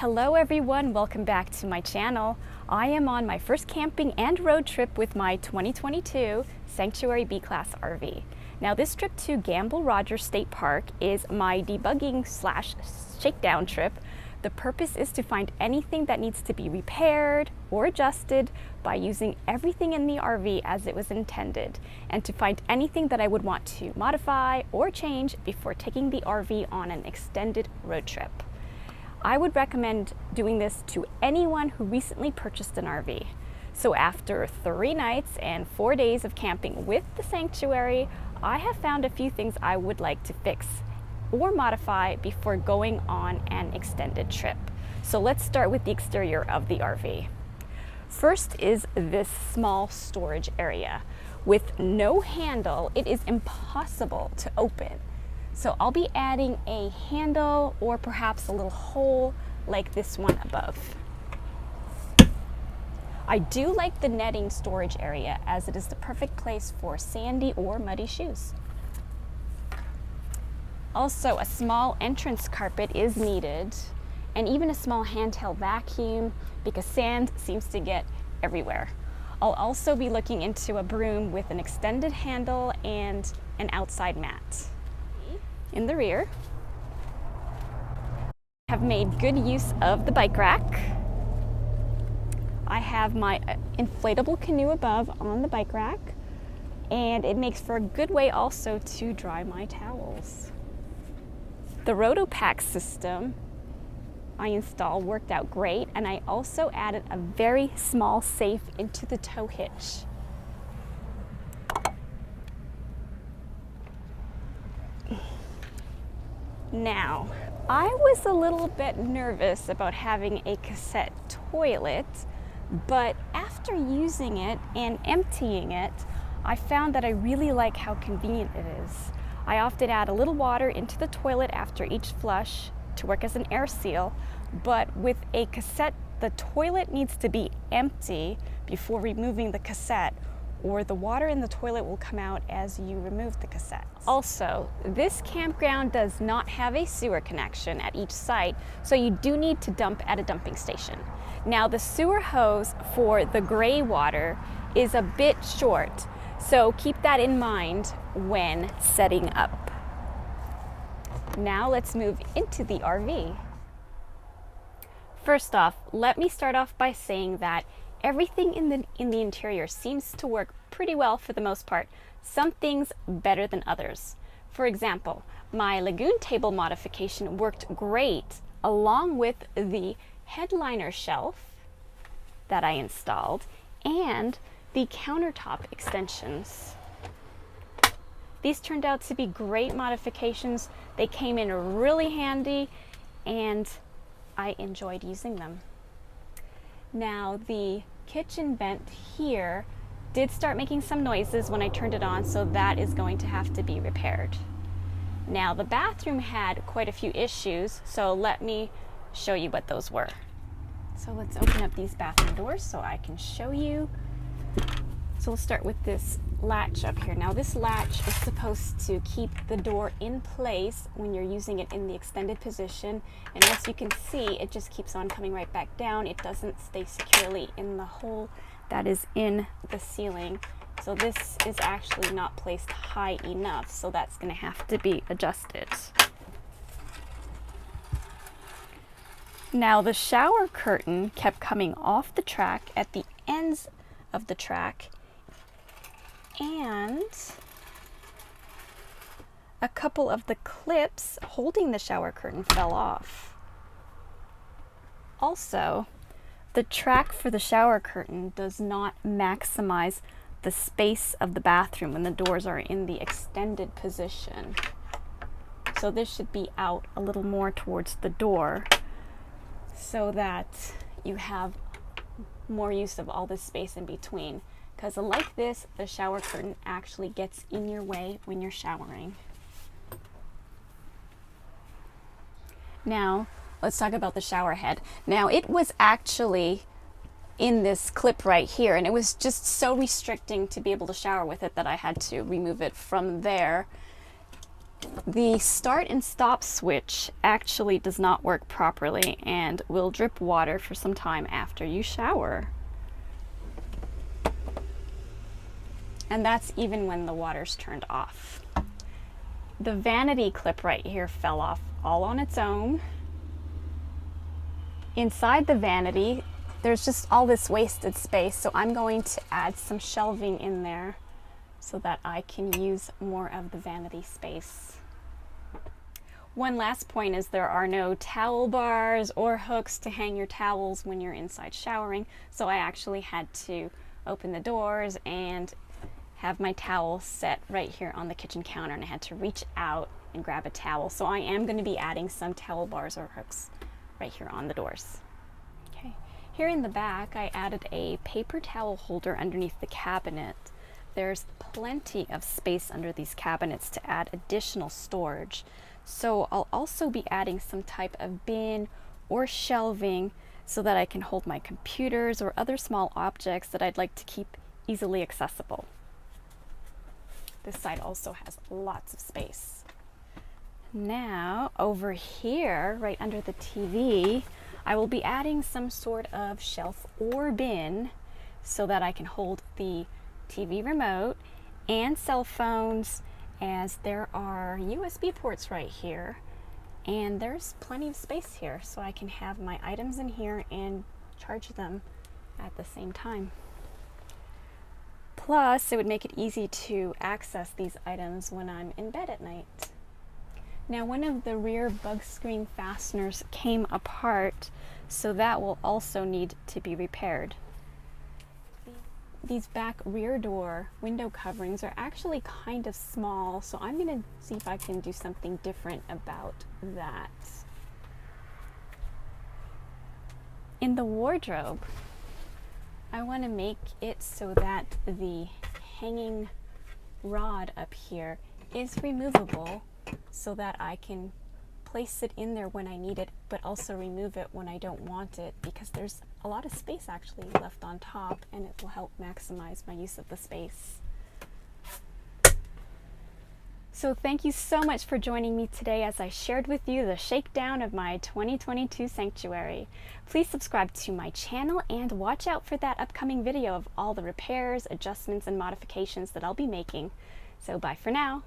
Hello everyone, welcome back to my channel. I am on my first camping and road trip with my 2022 Sanctuary B-Class RV. Now this trip to Gamble Rogers State Park is my debugging / shakedown trip. The purpose is to find anything that needs to be repaired or adjusted by using everything in the RV as it was intended, and to find anything that I would want to modify or change before taking the RV on an extended road trip. I would recommend doing this to anyone who recently purchased an RV. So after 3 nights and 4 days of camping with the Sanctuary, I have found a few things I would like to fix or modify before going on an extended trip. So let's start with the exterior of the RV. First is this small storage area. With no handle, it is impossible to open. So I'll be adding a handle or perhaps a little hole like this one above. I do like the netting storage area as it is the perfect place for sandy or muddy shoes. Also, a small entrance carpet is needed, and even a small handheld vacuum because sand seems to get everywhere. I'll also be looking into a broom with an extended handle and an outside mat. In the rear, I have made good use of the bike rack. I have my inflatable canoe above on the bike rack, and it makes for a good way also to dry my towels. The RotoPack system I installed worked out great, and I also added a very small safe into the tow hitch. Now, I was a little bit nervous about having a cassette toilet, but after using it and emptying it, I found that I really like how convenient it is. I often add a little water into the toilet after each flush to work as an air seal, but with a cassette, the toilet needs to be empty before removing the cassette, or the water in the toilet will come out as you remove the cassette. Also, this campground does not have a sewer connection at each site, so you do need to dump at a dumping station. Now, the sewer hose for the gray water is a bit short, so keep that in mind when setting up. Now let's move into the RV. First off, let me start off by saying that everything in the interior seems to work pretty well for the most part. Some things better than others. For example, my lagoon table modification worked great along with the headliner shelf that I installed and the countertop extensions. These turned out to be great modifications. They came in really handy and I enjoyed using them. Now, the kitchen vent here did start making some noises when I turned it on, so that is going to have to be repaired. Now, the bathroom had quite a few issues, so let me show you what those were. So let's open up these bathroom doors so I can show you. So we'll start with this latch up here. Now, this latch is supposed to keep the door in place when you're using it in the extended position, and as you can see, it just keeps on coming right back down. It doesn't stay securely in the hole that is in the ceiling. So this is actually not placed high enough, so that's going to have to be adjusted. Now, the shower curtain kept coming off the track at the ends of the track, and a couple of the clips holding the shower curtain fell off. Also, the track for the shower curtain does not maximize the space of the bathroom when the doors are in the extended position. So this should be out a little more towards the door so that you have more use of all this space in between. Because like this, the shower curtain actually gets in your way when you're showering. Now, let's talk about the shower head. Now, it was actually in this clip right here, and it was just so restricting to be able to shower with it that I had to remove it from there. The start and stop switch actually does not work properly and will drip water for some time after you shower. And that's even when the water's turned off. The vanity clip right here fell off all on its own. Inside the vanity, there's just all this wasted space, so I'm going to add some shelving in there so that I can use more of the vanity space. One last point is there are no towel bars or hooks to hang your towels when you're inside showering, so I actually had to open the doors and have my towel set right here on the kitchen counter, and I had to reach out and grab a towel. So I am going to be adding some towel bars or hooks right here on the doors. Okay. Here in the back, I added a paper towel holder underneath the cabinet. There's plenty of space under these cabinets to add additional storage. So I'll also be adding some type of bin or shelving so that I can hold my computers or other small objects that I'd like to keep easily accessible. This side also has lots of space. Now over here, right under the TV, I will be adding some sort of shelf or bin so that I can hold the TV remote and cell phones, as there are USB ports right here and there's plenty of space here, so I can have my items in here and charge them at the same time. Plus, it would make it easy to access these items when I'm in bed at night. Now, one of the rear bug screen fasteners came apart, so that will also need to be repaired. These back rear door window coverings are actually kind of small, so I'm going to see if I can do something different about that. In the wardrobe, I want to make it so that the hanging rod up here is removable so that I can place it in there when I need it, but also remove it when I don't want it, because there's a lot of space actually left on top and it will help maximize my use of the space. So thank you so much for joining me today as I shared with you the shakedown of my 2022 sanctuary. Please subscribe to my channel and watch out for that upcoming video of all the repairs, adjustments, and modifications that I'll be making. So bye for now.